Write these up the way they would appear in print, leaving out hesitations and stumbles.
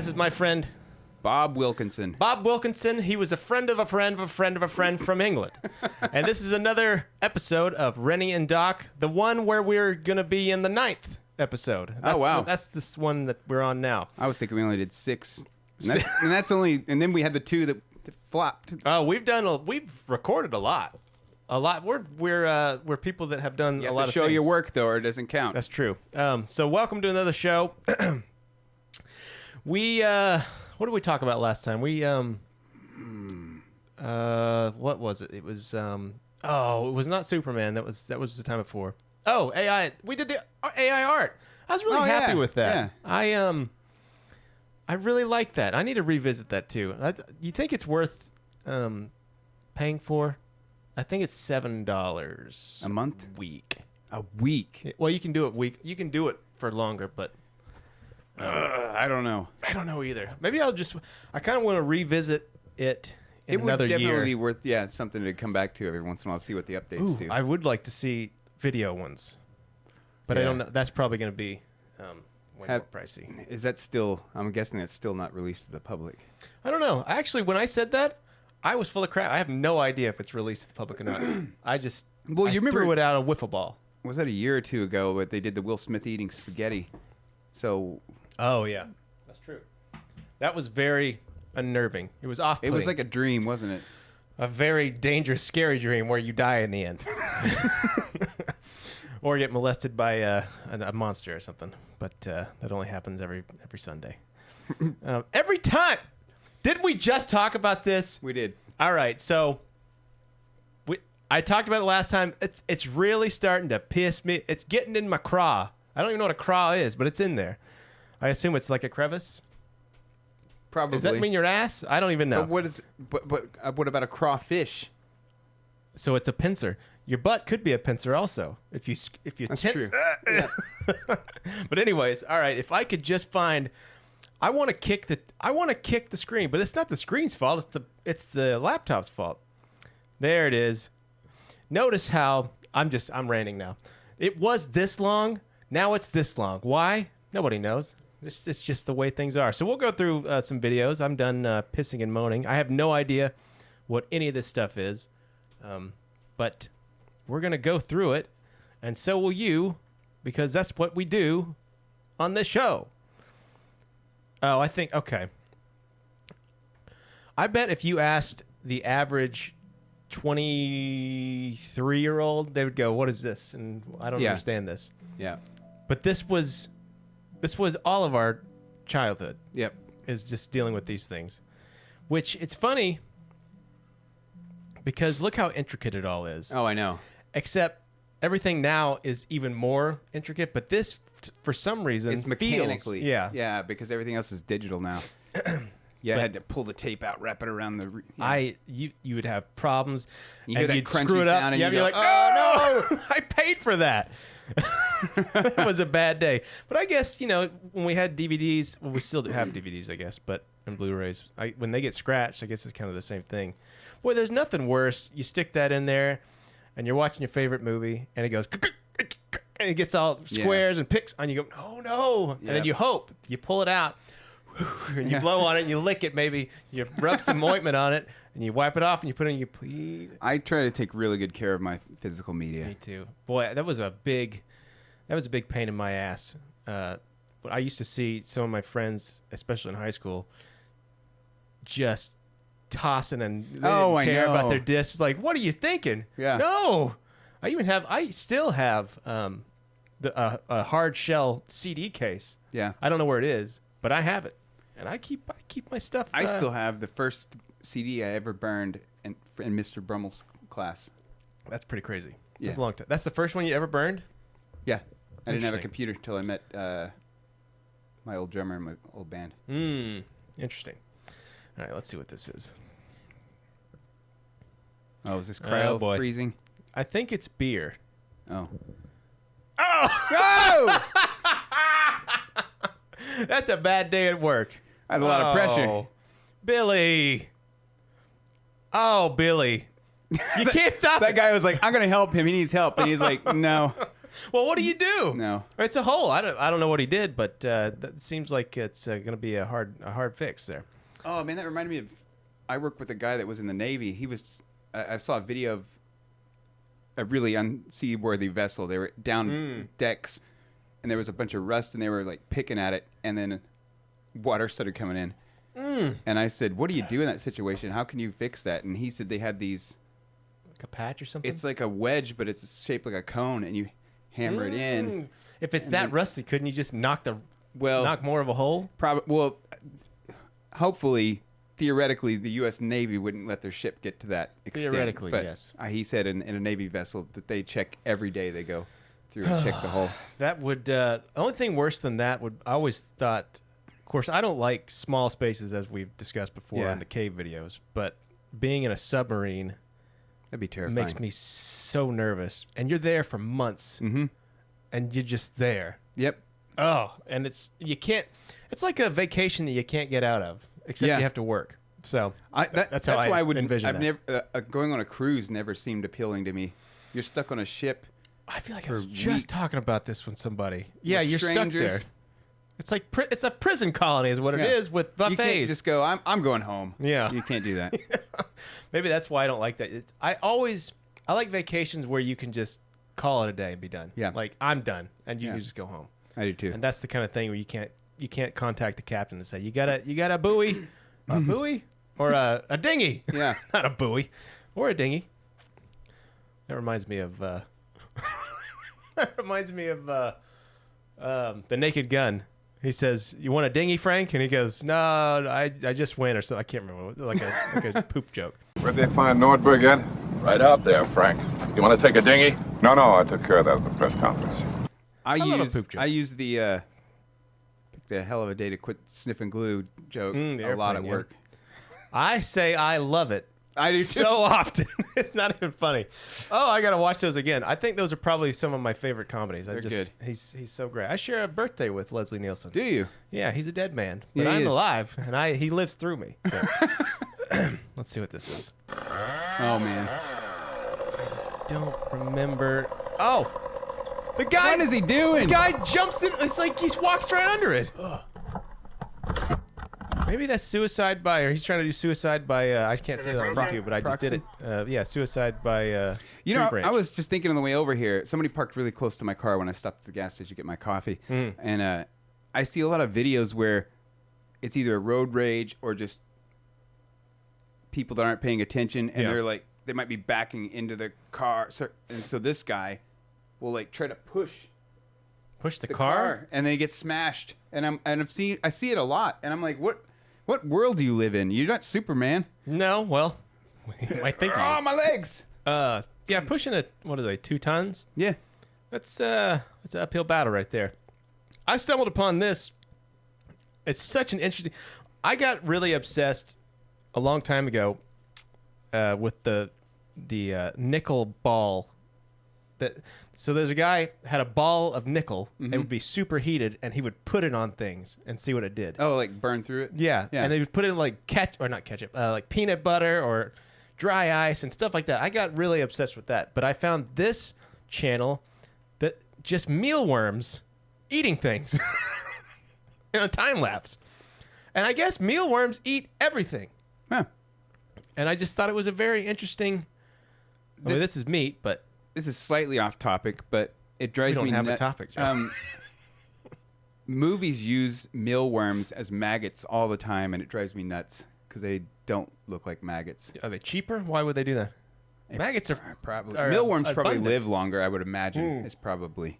This is my friend Bob Wilkinson. Bob Wilkinson. He was a friend of a friend of a friend of a friend from England. And this is another episode of Rennie and Doc, the one where we're going to be in the 9th episode. That's this one that we're on now. I was thinking we only did 6. And that's only, and then we had the 2 that flopped. Oh, we've recorded a lot. We're people that have done You a have lot to of show things. your work, though, or it doesn't count. That's true. So welcome to another show. What did we talk about last time? What was it? It was it was not Superman. That was the time before. Oh, AI. We did the AI art. I was really happy with that. Yeah. I really like that. I need to revisit that too. You think it's worth paying for? I think it's $7 a month, week. A week. Well, you can do it week. You can do it for longer, but I don't know. I don't know either. Maybe I kind of want to revisit it in another year. It would definitely be worth, something to come back to every once in a while, see what the updates do. I would like to see video ones, but I don't know. That's probably going to be way more pricey. Is that still? I'm guessing that's still not released to the public. I don't know. Actually, when I said that, I was full of crap. I have no idea if it's released to the public or not. I remember threw it out of wiffle ball. Was that a year or two ago? But they did the Will Smith eating spaghetti. So. Oh yeah, that's true. That was very unnerving. It was off-putting. It was like a dream, wasn't it? A very dangerous, scary dream where you die in the end, or get molested by a monster or something. But that only happens every Sunday. Every time. Did we just talk about this? We did. All right, so I talked about it last time. It's really starting to piss me. It's getting in my craw. I don't even know what a craw is, but it's in there. I assume it's like a crevice. Probably. Does that mean your ass? I don't even know. But what about a crawfish? So it's a pincer. Your butt could be a pincer also. If you That's tense. true. Yeah. But anyways, all right. If I could just find, I want to kick the screen, but it's not the screen's fault. It's the laptop's fault. There it is. Notice how I'm ranting now. It was this long. Now it's this long. Why? Nobody knows. It's just the way things are. So we'll go through some videos. I'm done pissing and moaning. I have no idea what any of this stuff is, but we're going to go through it, and so will you, because that's what we do on this show. Oh, okay. I bet if you asked the average 23-year-old, they would go, "What is this?" And I don't understand this. Yeah. But this was all of our childhood. Yep. Is just dealing with these things. Which, it's funny because look how intricate it all is. Oh, I know. Except everything now is even more intricate, but this, for some reason, it's mechanically. feels, yeah. Yeah, because everything else is digital now. Yeah, I had to pull the tape out, wrap it around the... You would have problems, you hear and that you'd crunchy screw it up. sound, and You'd be like, oh, no! I paid for that. That was a bad day. But I guess, when we had DVDs, well, we still have DVDs, I guess, but and Blu-rays, when they get scratched, I guess it's kind of the same thing. Boy, there's nothing worse. You stick that in there, and you're watching your favorite movie, and it goes, and it gets all squares and picks, and you go, no. And then you hope. You pull it out, and you blow on it, and you lick it, maybe. You rub some ointment on it, and you wipe it off, and you put it in your please. I try to take really good care of my physical media. Me too. Boy, that was a big pain in my ass. I used to see some of my friends, especially in high school, just tossing and they didn't care about their discs. Like, what are you thinking? Yeah. No. I still have a hard shell CD case. Yeah. I don't know where it is, but I have it, and I keep my stuff. I still have the first CD I ever burned in Mr. Brummel's class. That's pretty crazy. Yeah. That's a long time. That's the first one you ever burned? Yeah. I didn't have a computer until I met my old drummer in my old band. Interesting. All right, let's see what this is. Oh, is this cryo freezing? I think it's beer. Oh. Oh! That's a bad day at work. That's a lot of pressure. Billy. Oh, Billy. You can't stop That guy was like, I'm going to help him. He needs help. And he's like, no. Well, what do you do? No. It's a hole. I don't know what he did, but that seems like it's going to be a hard fix there. Oh man, that reminded me of. I worked with a guy that was in the Navy. He was. I saw a video of a really unseaworthy vessel. They were down decks, and there was a bunch of rust, and they were like picking at it, and then water started coming in. And I said, "What do you do in that situation? How can you fix that?" And he said they had these. Like a patch or something. It's like a wedge, but it's shaped like a cone, and you hammer it in. If it's that rusty, couldn't you just knock more of a hole? Well, hopefully, theoretically, the U.S. Navy wouldn't let their ship get to that extent. Theoretically, but yes. He said in a Navy vessel that they check every day. They go through and check the hole. That would the only thing worse than that would I always thought. Of course, I don't like small spaces as we've discussed before in the cave videos, but being in a submarine that'd be terrifying. makes me so nervous. And you're there for months, and you're just there. Yep. Oh, and it's like a vacation that you can't get out of, except you have to work. So that's why I would envision I've never going on a cruise never seemed appealing to me. You're stuck on a ship. I feel like I was just weeks. talking about this with somebody. Yeah, With you're strangers. stuck there. It's like it's a prison colony, is what it is with buffets. You can't just go. I'm going home. Yeah, you can't do that. Maybe that's why I don't like that. I like vacations where you can just call it a day and be done. Yeah, like I'm done, and you can just go home. I do too. And that's the kind of thing where you can't contact the captain and say you got a buoy, a buoy or a dinghy. Yeah, not a buoy or a dinghy. That reminds me of The Naked Gun. He says, "You want a dinghy, Frank?" And he goes, "No, I just went," or something. I can't remember. Like a poop joke. Where'd they find Nordberg at? Right out there, Frank. You want to take a dinghy? No, I took care of that at the press conference. I use the picked a hell of a day to quit sniffing glue joke a lot at work. I say I love it. I do so often. It's not even funny. Oh, I gotta watch those again. I think those are probably some of my favorite comedies. They're good. He's so great. I share a birthday with Leslie Nielsen. Do you? Yeah, he's a dead man, but Yeah, he I'm is. alive, and he lives through me. So let's see what this is. Oh man, Don't remember. Oh, the guy. what is he doing? The guy jumps in. It's like he walks right under it. Ugh. Maybe that's suicide by, or he's trying to do suicide by. I can't say that on YouTube, but I just did it. Yeah, suicide by. You know, tree branch. I was just thinking on the way over here. Somebody parked really close to my car when I stopped at the gas station to get my coffee, and I see a lot of videos where it's either road rage or just people that aren't paying attention, and they're like, they might be backing into the car, and so this guy will like try to push the car, and they get smashed. And I see it a lot, and I'm like, what world do you live in? You're not Superman. No, well, I think. Oh, my legs. Yeah, pushing what are they? 2 tons? Yeah. That's an uphill battle right there. I stumbled upon this. It's such an interesting. I got really obsessed a long time ago with the nickel ball. So there's a guy had a ball of nickel. It would be superheated, and he would put it on things and see what it did. Oh, like burn through it? Yeah. Yeah. And he would put it in like not ketchup, like peanut butter or dry ice and stuff like that. I got really obsessed with that. But I found this channel that just mealworms eating things. Time lapse. And I guess mealworms eat everything. Huh. And I just thought it was a very interesting. This is meat, but This is slightly off topic, but it drives me we don't have a nut- topic, Joe. Movies use mealworms as maggots all the time, and it drives me nuts because they don't look like maggots. are they cheaper? Why would they do that? Maggots are Probably are mealworms probably abundant. live longer. I would imagine. It's probably,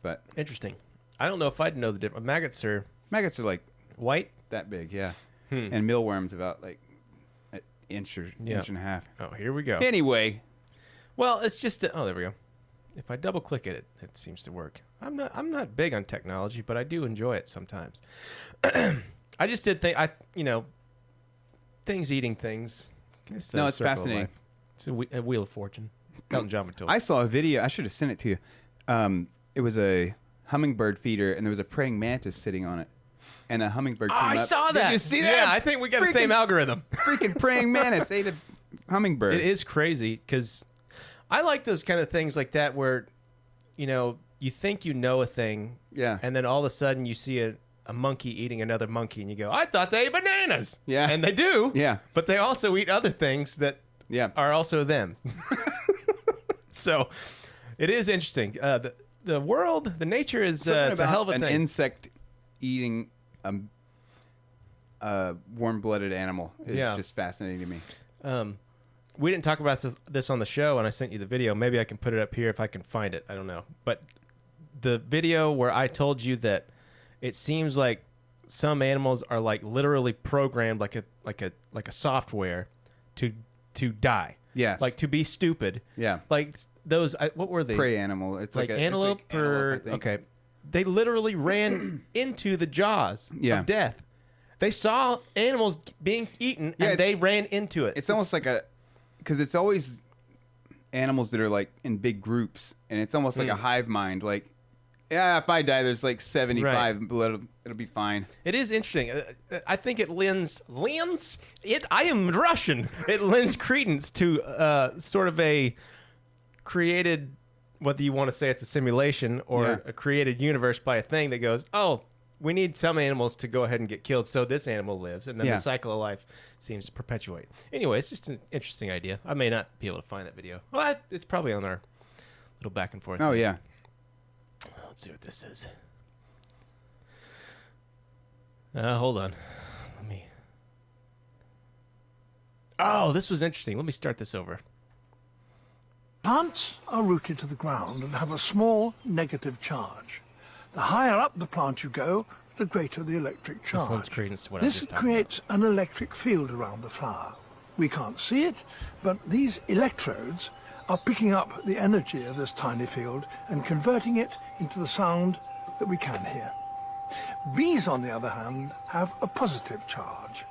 but Interesting. I don't know if I'd know the difference. Maggots are maggots are like white. that big, yeah, and mealworms about like an inch and a half. Oh, here we go. Anyway, Well, it's just there we go. If I double click it, it seems to work. I'm not big on technology, but I do enjoy it sometimes. I just did think things eating things. It's No, it's fascinating. It's a wheel of fortune. Elton John would tell I saw a video. I should have sent it to you. It was a hummingbird feeder, and there was a praying mantis sitting on it. And a hummingbird came I up. saw that. Did you see that? Yeah, I think we got the same algorithm. Freaking praying mantis ate a hummingbird. It is crazy because I like those kind of things like that where, you think you know a thing, Yeah. and then all of a sudden you see a monkey eating another monkey, and you go, I thought they ate bananas. Yeah. And they do. Yeah. But they also eat other things that Yeah. are also them. So it is interesting. The world, the nature is Something it's a hell of a an thing. insect eating a warm-blooded animal is Yeah. just fascinating to me. We didn't talk about this on the show, and I sent you the video. Maybe I can put it up here if I can find it. I don't know. But the video where I told you that it seems like some animals are like literally programmed like a software to die. Yes. Like to be stupid. Yeah. Like those what were they? Prey animal. It's Like like antelope it's like antelope, or I think. okay. They literally ran into the jaws Yeah. of death. They saw animals being eaten Yeah, and they ran into it. It's almost like because it's always animals that are like in big groups, and it's almost like a hive mind. Like, yeah, if I die, there's like 75, but it'll be fine. It is interesting. I think it I am Russian. It lends credence to sort of a created, whether you want to say it's a simulation or Yeah. a created universe by a thing that goes, oh, we need some animals to go ahead and get killed so this animal lives. And then Yeah. the cycle of life seems to perpetuate. Anyway, it's just an interesting idea. I may not be able to find that video. Well, it's probably on our little back and forth. Oh thing. yeah. Let's see what this is. Hold on. Let me. Oh, this was interesting. Let me start this over. Plants are rooted to the ground and have a small negative charge. The higher up the plant you go, the greater the electric This lends charge. credence to what I was This just talking creates an electric field around the flower. We can't see it, but these electrodes are picking up the energy of this tiny field and converting it into the sound that we can hear. Bees, on the other hand, have a positive charge.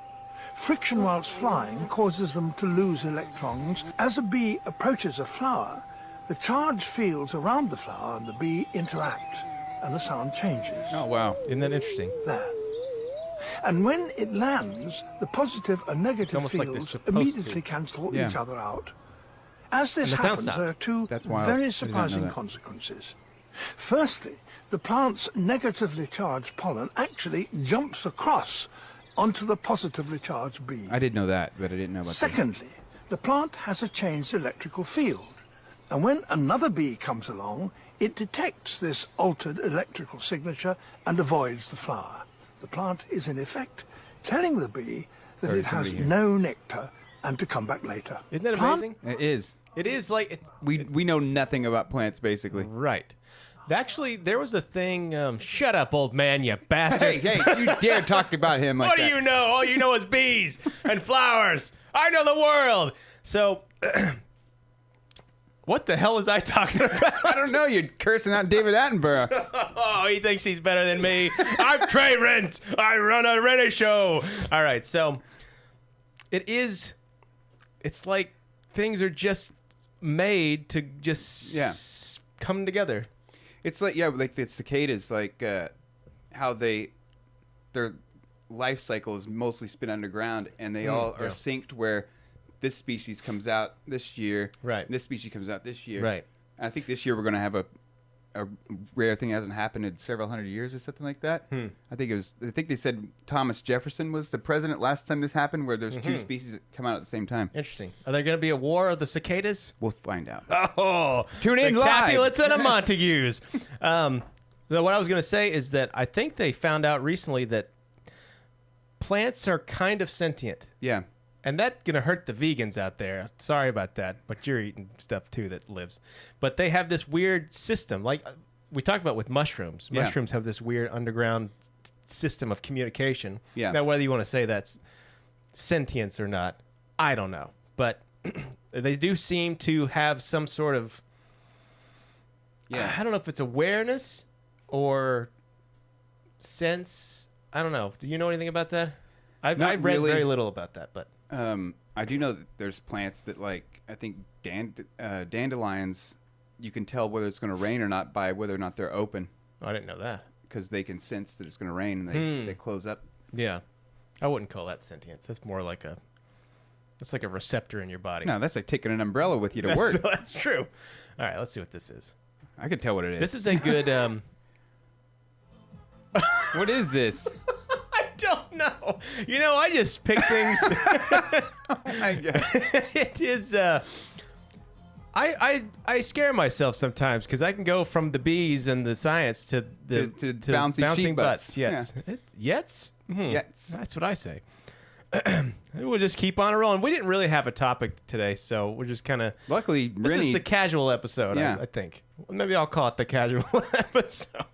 Friction whilst flying causes them to lose electrons. As a bee approaches a flower, the charged fields around the flower and the bee interact, and the sound changes. Oh wow. Isn't that interesting? There. And when it lands, the positive and negative almost like they're fields supposed to. immediately cancel Yeah. each other out. As this And the sound happens, stopped. there are two That's wild. I very did not know surprising that. consequences. Firstly, the plant's negatively charged pollen actually jumps across onto the positively charged bee. I did know that, but I didn't know about that. Secondly, the plant has a changed electrical field, and when another bee comes along, it detects this altered electrical signature and avoids the flower. The plant is in effect telling the bee that Sorry, it has somebody here. no nectar and to come back later. Isn't that Plant- amazing? It is. It is like it's We know nothing about plants basically. right. Actually, there was a thing. Shut up, old man, you bastard. Hey, you dare talk about him like What that? do you know? All you know is bees and flowers. I know the world. So, what the hell was I talking about? I don't know. You're cursing out David Attenborough. Oh, he thinks he's better than me. I'm Trey Rent. I run a radio show. All right, so it's like things are just made to just come together. It's like like the cicadas, like how their life cycle is mostly spent underground, and they all are synced where this species comes out this year, Right. and this species comes out this year, Right. And I think this year we're going to have a rare thing that hasn't happened in several hundred years or something like that. I think they said Thomas Jefferson was the president last time this happened, where there's two species that come out at the same time. Interesting. Are there going to be a war of the cicadas? We'll find out. Oh, Tune in the live. Capulets and the Montagues. So what I was going to say is that I think they found out recently that plants are kind of sentient. Yeah. And that's going to hurt the vegans out there. Sorry about that, but you're eating stuff too that lives. But they have this weird system, like we talked about with mushrooms. Yeah. Mushrooms have this weird underground system of communication. Yeah. Now, whether you want to say that's sentience or not, I don't know. But they do seem to have some sort of, I don't know if it's awareness or sense. I don't know. Do you know anything about that? I've read really. very little about that, but I do know that there's plants that, like, I think dandelions, you can tell whether it's going to rain or not by whether or not they're open, I didn't know that. because they can sense that it's going to rain and they close up. Yeah, I wouldn't call that sentience. That's more like it's like a receptor in your body. No, that's like taking an umbrella with you to work. That's true. All right, let's see what this is. I could tell what it is. This is a good. What is this? I don't know. You know, I just pick things. Oh my God. It is. I scare myself sometimes because I can go from the bees and the science to the To bouncy sheep butts. Yes. Yes. Yes. That's what I say. We'll just keep on rolling. We didn't really have a topic today, so we're just kind of. Luckily, This Rennie. is the casual episode, Yeah. I think. Well, maybe I'll call it the casual episode.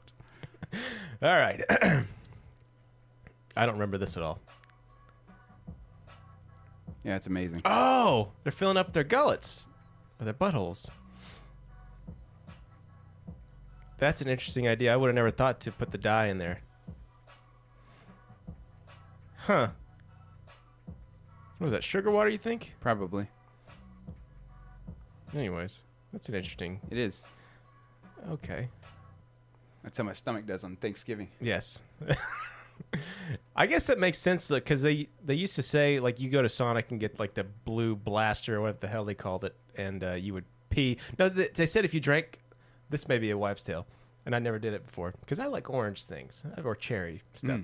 All right. I don't remember this at all. Yeah, it's amazing. Oh, they're filling up their gullets or their buttholes. That's an interesting idea. I would have never thought to put the dye in there. Huh. What was that, sugar water, you think? Probably. Anyways, that's an interesting. It is. Okay. That's how my stomach does on Thanksgiving. Yes. I guess that makes sense because they used to say like you go to Sonic and get like the blue blaster or what the hell they called it, and you would pee. No, they said if you drank, this may be a wives' tale, and I never did it before because I like orange things or cherry stuff.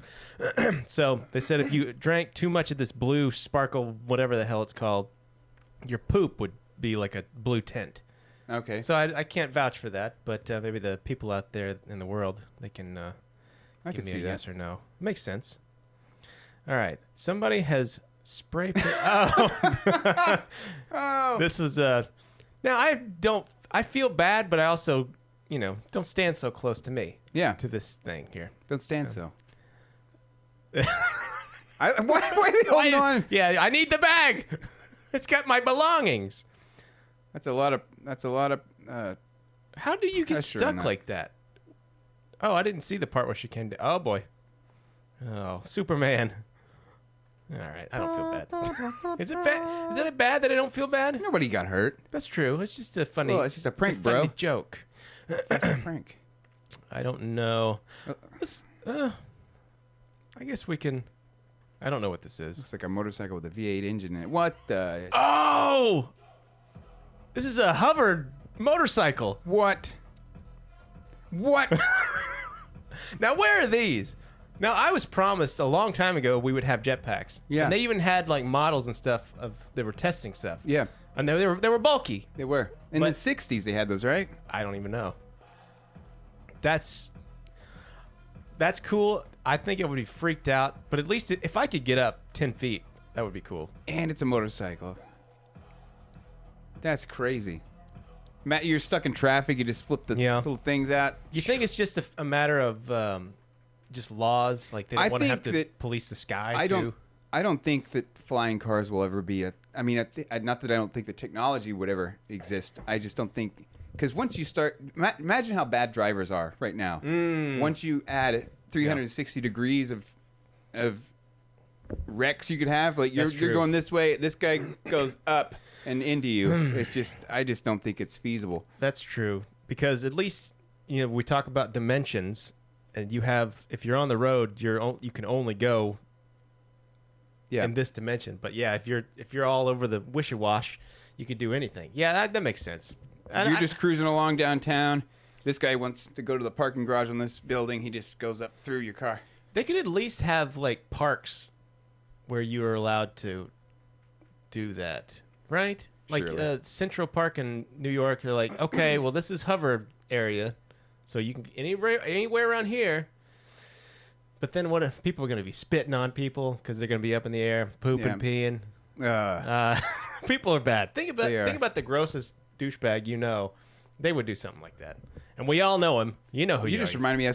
So they said if you drank too much of this blue sparkle, whatever the hell it's called, your poop would be like a blue tint. Okay. So I can't vouch for that, but maybe the people out there in the world they can. I Give can me see a that. yes or no. Makes sense. All right. Somebody has spray paint. Oh. Oh. This was now I feel bad, but I also, don't stand so close to me. Yeah. To this thing here. Don't stand so. Why are they holding on? Yeah, I need the bag. It's got my belongings. That's a lot of. How do you get Pressure on stuck that. like that? Oh, I didn't see the part where she came down. Oh boy. Oh, Superman. All right, I don't feel bad. Is it bad? Is it bad that I don't feel bad? Nobody got hurt. That's true. It's just a funny. It's just a prank, funny bro. joke. It's a prank. I don't know. This, I guess we can. I don't know what this is. Looks like a motorcycle with a V8 engine in it. What the? Oh, this is a hovered motorcycle. What? What? Now, where are these? Now, I was promised a long time ago we would have jetpacks. Yeah. And they even had like models and stuff of they were testing stuff. Yeah, And they were bulky. they were. In But- the 60s, they had those, right? I don't even know. That's cool. I think it would be freaked out, but at least if I could get up 10 feet, that would be cool. And it's a motorcycle. That's crazy. Matt, you're stuck in traffic. You just flip the Yeah. little things out. You think it's just a matter of just laws, like they I don't want to have think to that- police the sky I don't think that flying cars will ever be not that I don't think the technology would ever exist. I just don't think, because once you start, imagine how bad drivers are right now. Once you add 360 degrees of wrecks you could have, like That's you're true. going this way, this guy goes up and into you. I just don't think it's feasible. That's true, because at least we talk about dimensions, and if you're on the road, you can only go Yeah. in this dimension. But yeah, if you're all over the wishy-wash, you could do anything. Yeah, that makes sense. And You're just cruising along downtown. This guy wants to go to the parking garage on this building. He just goes up through your car. They could at least have like parks where you are allowed to do that, right? Like Surely. Central Park in New York, they're like, okay, well, this is hover area, so you can anywhere around here. But then what if people are going to be spitting on people because they're going to be up in the air, pooping, peeing? People are bad. Think about the grossest douchebag they would do something like that. And we all know him. You know who You you just are. reminded me.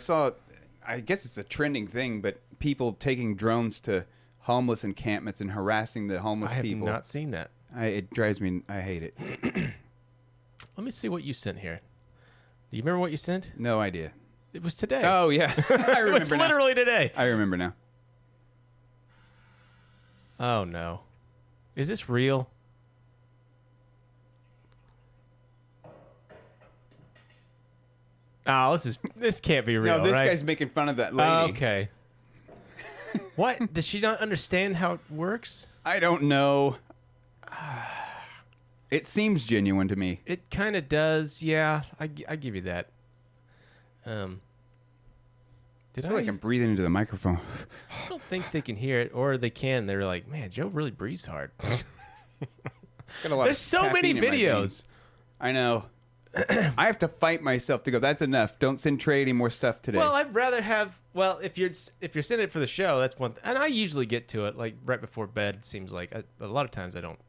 I guess it's a trending thing, but people taking drones to homeless encampments and harassing the homeless I have people. not seen that. It drives me. I hate it. Let me see what you sent here. Do you remember what you sent? No idea. It was today. Oh yeah, I remember It's now. literally today. I remember now. Oh no. Is this real? Oh, this can't be real. No, this right? guy's making fun of that lady. Okay. What? Does she not understand how it works? I don't know. It seems genuine to me. It kind of does. Yeah, I give you that. Did I feel like I'm breathing into the microphone. I don't think they can hear it, or they can. They're like, man, Joe really breathes hard. Got a lot There's of so many caffeine in my videos. veins. I know. I have to fight myself to go. That's enough. Don't send Trey any more stuff today. Well, I'd rather have. Well, if you're sending it for the show, that's one. And I usually get to it like right before bed. It seems like a lot of times I don't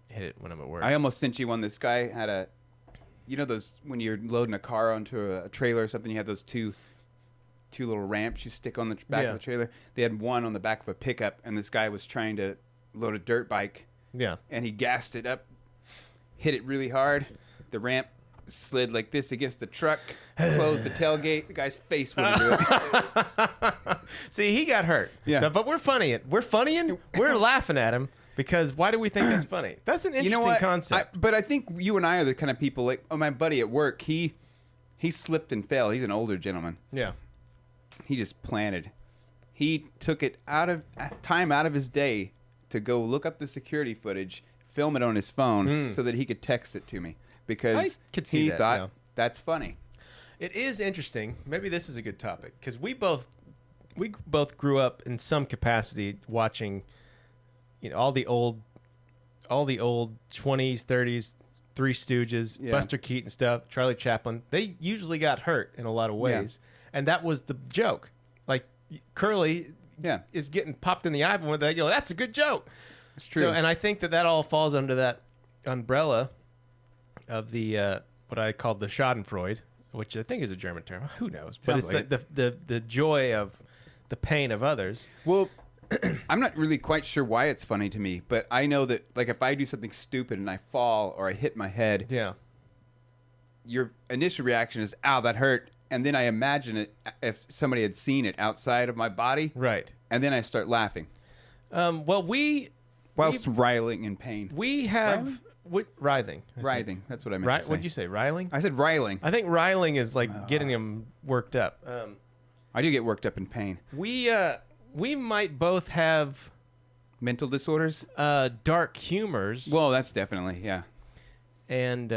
hit it when I'm at work. I almost sent you one. This guy had a, you know, those when you're loading a car onto a trailer or something, you have those two little ramps you stick on the back of the trailer. They had one on the back of a pickup, and this guy was trying to load a dirt bike. Yeah. And he gassed it up, hit it really hard. The ramp slid like this against the truck, closed the tailgate. The guy's face wouldn't do it. See, he got hurt. Yeah. No, but we're funnying. We're laughing at him because why do we think that's funny? That's an interesting You know what? concept. But I think you and I are the kind of people like, my buddy at work, he slipped and fell. He's an older gentleman. Yeah. He just planted. He took it out of his day to go look up the security footage, film it on his phone so that he could text it to me because I could see he that, thought yeah. that's funny. It is interesting. Maybe this is a good topic because we both grew up in some capacity watching, you know, all the old 20s, 30s, Three Stooges, Yeah. Buster Keaton stuff, Charlie Chaplin. They usually got hurt in a lot of ways, and that was the joke. Like Curly is getting popped in the eye when they go, "That's a good joke." It's true. So, and I think that all falls under that umbrella of the what I called the Schadenfreude, which I think is a German term. Who knows? But Sounds it's like like the joy of the pain of others. Well, I'm not really quite sure why it's funny to me, but I know that like if I do something stupid and I fall or I hit my head, Yeah. your initial reaction is, "Ow, that hurt." And then I imagine it if somebody had seen it outside of my body. Right. And then I start laughing Well, whilst wriling in pain. we have writhing. I think. Writhing. That's what I meant to say. What'd you say? Riling? I said riling. I think riling is like getting him worked up. I do get worked up in pain. We might both have Mental disorders? dark humors. Well, that's definitely, yeah. And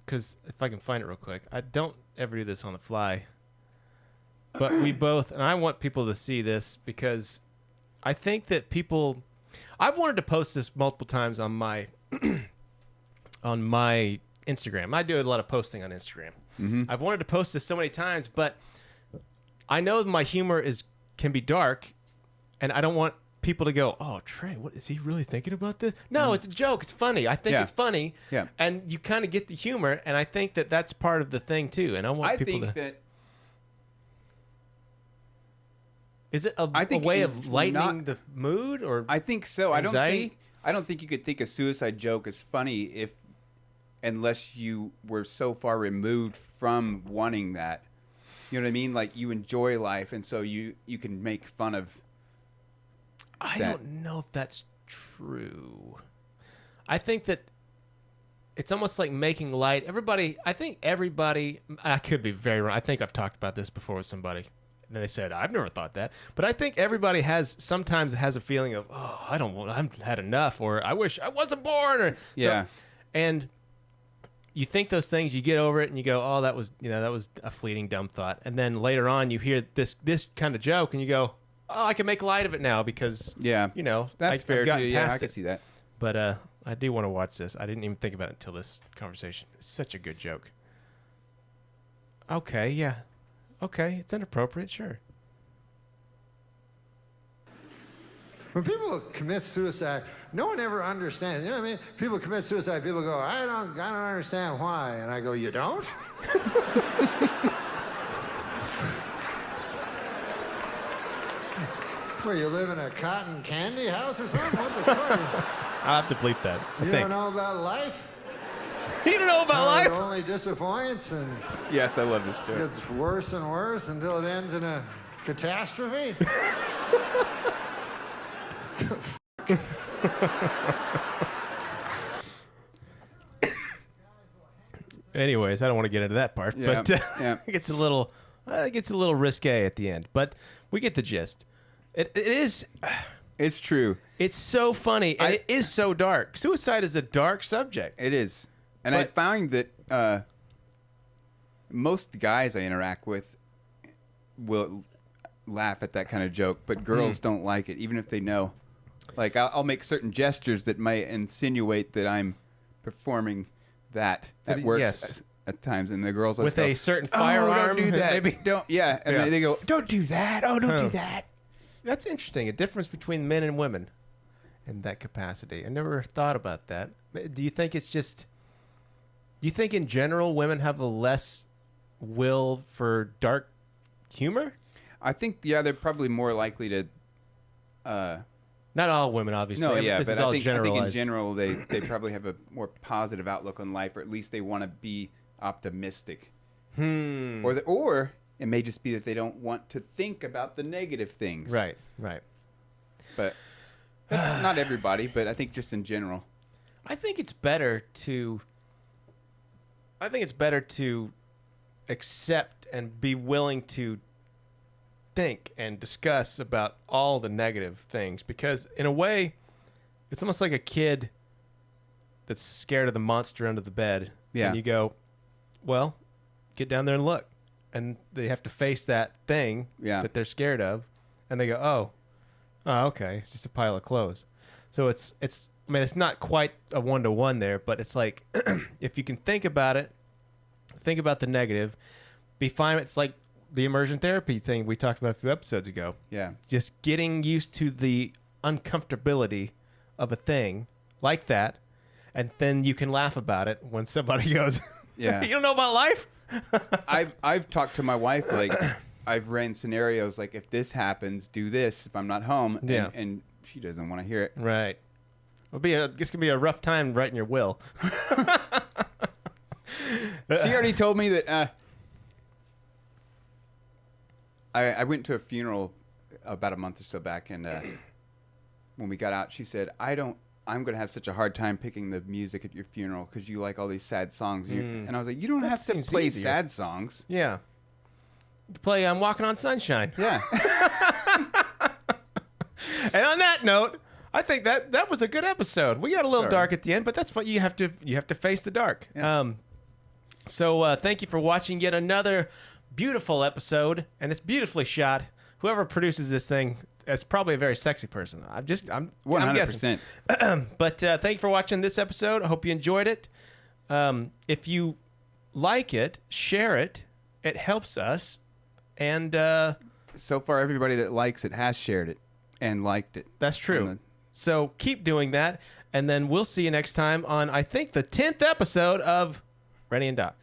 because if I can find it real quick, I don't ever do this on the fly, but we both, and I want people to see this because I think that people, I've wanted to post this multiple times on my on my Instagram. I do a lot of posting on Instagram. I've wanted to post this so many times, but I know my humor can be dark, and I don't want people to go, "Oh, Trey, what is he really thinking about this?" No, it's a joke. It's funny. I think Yeah. it's funny. Yeah. And you kind of get the humor, and I think that that's part of the thing too. And I want I people think to. that Is it a I think way it's of lightening not- the mood, or I think so. Anxiety? I don't think you could think a suicide joke is funny unless you were so far removed from wanting that. You know what I mean? Like you enjoy life, and so you can make fun of. I that- don't know if that's true. I think that it's almost like making light. I think everybody, I could be very wrong. I think I've talked about this before with somebody. And they said, I've never thought that. But I think everybody sometimes has a feeling of, oh, I've had enough, or I wish I wasn't born. Or, Yeah. and you think those things, you get over it, and you go, oh, that was a fleeting dumb thought. And then later on, you hear this kind of joke, and you go, oh, I can make light of it now because, Yeah. That's fair. I've gotten too. Yeah, past I can it. see that. But I do want to watch this. I didn't even think about it until this conversation. It's such a good joke. Okay, yeah. Okay, it's inappropriate, sure. When people commit suicide, no one ever understands. You know what I mean? People commit suicide, people go, I don't understand why. And I go, you don't? Well, you live in a cotton candy house or something? What the fuck? I'll have to bleep that. You don't know about life? You don't know about How life? it only disappoints and Yes, I love this joke. gets worse and worse until it ends in a catastrophe? Anyways, I don't want to get into that part, Yeah, but yeah. it gets a little risque at the end. But we get the gist. It is. It's true. It's so funny, and it is so dark. Suicide is a dark subject. It is. And I But- found that most guys I interact with will laugh at that kind of joke, but girls don't like it, even if they know. Like, I'll make certain gestures that might insinuate that I'm performing that at work at times, and the girls With go, a certain "Oh, firearm, don't do that. maybe. Don't, yeah." And Yeah. they go, "Don't do that. Oh, don't do that." That's interesting. A difference between men and women in that capacity. I never thought about that. Do you think it's just? Do you think in general women have a less will for dark humor? I think, yeah, they're probably more likely to. Not all women, obviously. No, yeah, this but is all I think in generalized. general they probably have a more positive outlook on life, or at least they want to be optimistic. Or it may just be that they don't want to think about the negative things. Right. Right. But that's not everybody, but I think just in general. I think it's better to accept and be willing to think and discuss about all the negative things, because in a way it's almost like a kid that's scared of the monster under the bed. Yeah. And you go, well, get down there and look. And they have to face that thing that they're scared of. And they go, oh, okay. It's just a pile of clothes. So it's not quite a 1-to-1 there, but it's like, if you can think about it, think about the negative, be fine. It's like the immersion therapy thing we talked about a few episodes ago. Yeah. Just getting used to the uncomfortability of a thing like that, and then you can laugh about it when somebody goes, Yeah. you don't know about life? I've talked to my wife, like, I've ran scenarios like, if this happens, do this if I'm not home. Yeah. And she doesn't want to hear it. Right. It's gonna be a rough time writing your will. She already told me that I went to a funeral about a month or so back, and when we got out, she said, I'm going to have such a hard time picking the music at your funeral because you like all these sad songs. And I was like, you don't That have to seems play easier. sad songs. Yeah. Play I'm Walking on Sunshine. Yeah. And on that note, I think that was a good episode. We got a little Sorry. dark at the end, but that's what you have to face the dark. Yeah. So thank you for watching yet another beautiful episode, and it's beautifully shot. Whoever produces this thing is probably a very sexy person. I'm 100%. guessing. But thank you for watching this episode. I hope you enjoyed it. If you like it, share it. It helps us. And So far, everybody that likes it has shared it and liked it. that's true. So keep doing that, and then we'll see you next time on, I think, the 10th episode of Rennie and Doc.